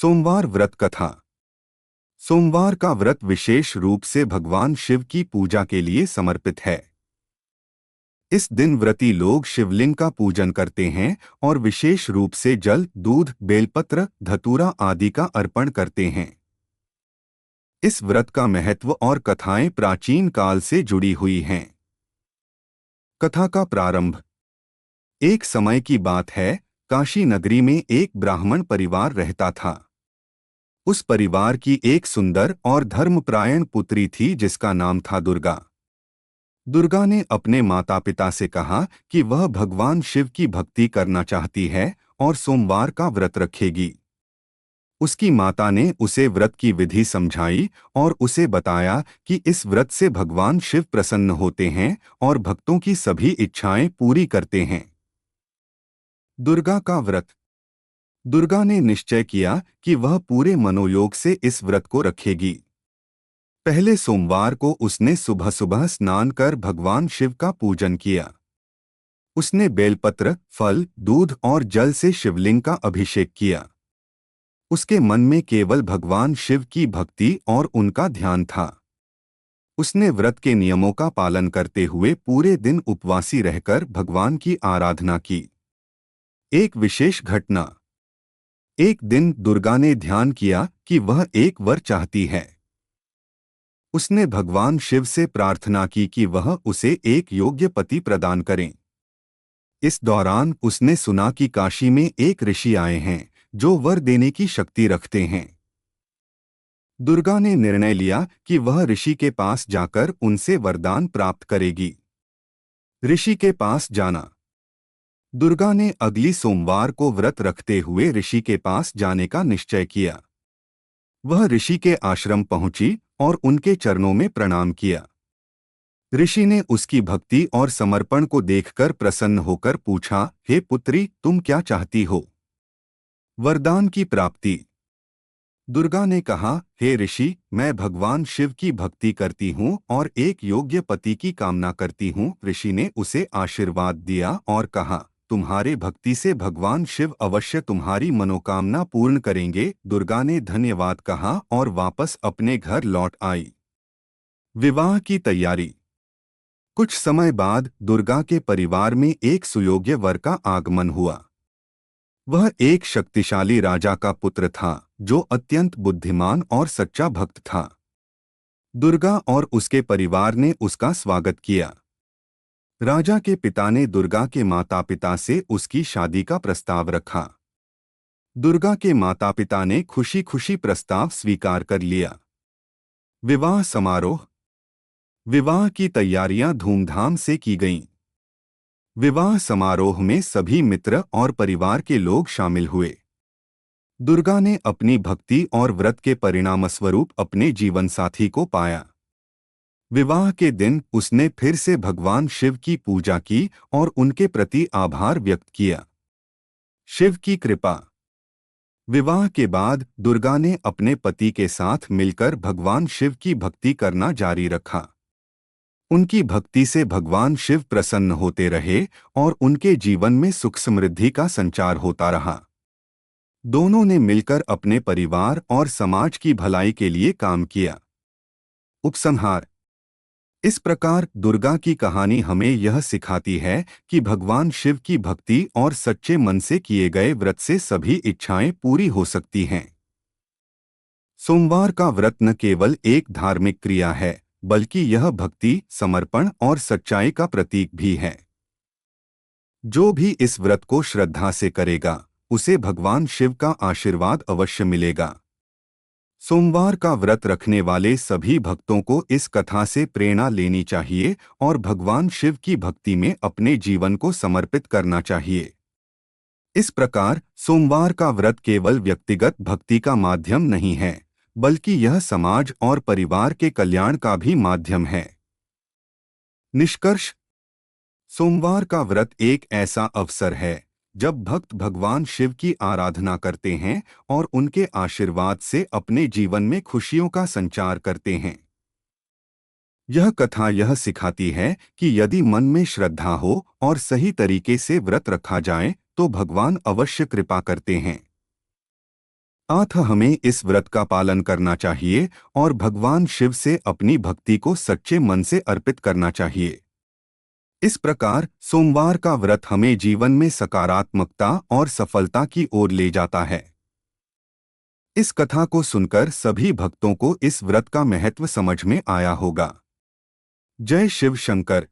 सोमवार व्रत कथा। सोमवार का व्रत विशेष रूप से भगवान शिव की पूजा के लिए समर्पित है। इस दिन व्रती लोग शिवलिंग का पूजन करते हैं और विशेष रूप से जल, दूध, बेलपत्र, धतूरा आदि का अर्पण करते हैं। इस व्रत का महत्व और कथाएं प्राचीन काल से जुड़ी हुई हैं। कथा का प्रारंभ। एक समय की बात है, काशी नगरी में एक ब्राह्मण परिवार रहता था। उस परिवार की एक सुंदर और धर्मपरायण पुत्री थी जिसका नाम था दुर्गा। दुर्गा ने अपने माता पिता से कहा कि वह भगवान शिव की भक्ति करना चाहती है और सोमवार का व्रत रखेगी। उसकी माता ने उसे व्रत की विधि समझाई और उसे बताया कि इस व्रत से भगवान शिव प्रसन्न होते हैं और भक्तों की सभी इच्छाएं पूरी करते हैं। दुर्गा का व्रत। दुर्गा ने निश्चय किया कि वह पूरे मनोयोग से इस व्रत को रखेगी। पहले सोमवार को उसने सुबह सुबह स्नान कर भगवान शिव का पूजन किया। उसने बेलपत्र, फल, दूध और जल से शिवलिंग का अभिषेक किया। उसके मन में केवल भगवान शिव की भक्ति और उनका ध्यान था। उसने व्रत के नियमों का पालन करते हुए पूरे दिन उपवासी रहकर भगवान की आराधना की। एक विशेष घटना। एक दिन दुर्गा ने ध्यान किया कि वह एक वर चाहती है। उसने भगवान शिव से प्रार्थना की कि वह उसे एक योग्य पति प्रदान करें। इस दौरान उसने सुना कि काशी में एक ऋषि आए हैं जो वर देने की शक्ति रखते हैं। दुर्गा ने निर्णय लिया कि वह ऋषि के पास जाकर उनसे वरदान प्राप्त करेगी। ऋषि के पास जाना। दुर्गा ने अगली सोमवार को व्रत रखते हुए ऋषि के पास जाने का निश्चय किया। वह ऋषि के आश्रम पहुंची और उनके चरणों में प्रणाम किया। ऋषि ने उसकी भक्ति और समर्पण को देखकर प्रसन्न होकर पूछा, हे पुत्री, तुम क्या चाहती हो? वरदान की प्राप्ति। दुर्गा ने कहा, हे ऋषि, मैं भगवान शिव की भक्ति करती हूँ और एक योग्य पति की कामना करती हूँ। ऋषि ने उसे आशीर्वाद दिया और कहा, तुम्हारे भक्ति से भगवान शिव अवश्य तुम्हारी मनोकामना पूर्ण करेंगे। दुर्गा ने धन्यवाद कहा और वापस अपने घर लौट आई। विवाह की तैयारी। कुछ समय बाद दुर्गा के परिवार में एक सुयोग्य वर का आगमन हुआ। वह एक शक्तिशाली राजा का पुत्र था जो अत्यंत बुद्धिमान और सच्चा भक्त था। दुर्गा और उसके परिवार ने उसका स्वागत किया। राजा के पिता ने दुर्गा के माता पिता से उसकी शादी का प्रस्ताव रखा। दुर्गा के माता पिता ने खुशी खुशी प्रस्ताव स्वीकार कर लिया। विवाह समारोह। विवाह की तैयारियां धूमधाम से की गईं। विवाह समारोह में सभी मित्र और परिवार के लोग शामिल हुए। दुर्गा ने अपनी भक्ति और व्रत के परिणामस्वरूप अपने जीवन साथी को पाया। विवाह के दिन उसने फिर से भगवान शिव की पूजा की और उनके प्रति आभार व्यक्त किया। शिव की कृपा। विवाह के बाद दुर्गा ने अपने पति के साथ मिलकर भगवान शिव की भक्ति करना जारी रखा। उनकी भक्ति से भगवान शिव प्रसन्न होते रहे और उनके जीवन में सुख समृद्धि का संचार होता रहा। दोनों ने मिलकर अपने परिवार और समाज की भलाई के लिए काम किया। उपसंहार। इस प्रकार दुर्गा की कहानी हमें यह सिखाती है कि भगवान शिव की भक्ति और सच्चे मन से किए गए व्रत से सभी इच्छाएं पूरी हो सकती हैं। सोमवार का व्रत न केवल एक धार्मिक क्रिया है, बल्कि यह भक्ति, समर्पण और सच्चाई का प्रतीक भी है। जो भी इस व्रत को श्रद्धा से करेगा, उसे भगवान शिव का आशीर्वाद अवश्य मिलेगा। सोमवार का व्रत रखने वाले सभी भक्तों को इस कथा से प्रेरणा लेनी चाहिए और भगवान शिव की भक्ति में अपने जीवन को समर्पित करना चाहिए। इस प्रकार सोमवार का व्रत केवल व्यक्तिगत भक्ति का माध्यम नहीं है, बल्कि यह समाज और परिवार के कल्याण का भी माध्यम है। निष्कर्ष। सोमवार का व्रत एक ऐसा अवसर है जब भक्त भगवान शिव की आराधना करते हैं और उनके आशीर्वाद से अपने जीवन में खुशियों का संचार करते हैं। यह कथा यह सिखाती है कि यदि मन में श्रद्धा हो और सही तरीके से व्रत रखा जाए तो भगवान अवश्य कृपा करते हैं। अतः हमें इस व्रत का पालन करना चाहिए और भगवान शिव से अपनी भक्ति को सच्चे मन से अर्पित करना चाहिए। इस प्रकार सोमवार का व्रत हमें जीवन में सकारात्मकता और सफलता की ओर ले जाता है। इस कथा को सुनकर सभी भक्तों को इस व्रत का महत्व समझ में आया होगा। जय शिव शंकर।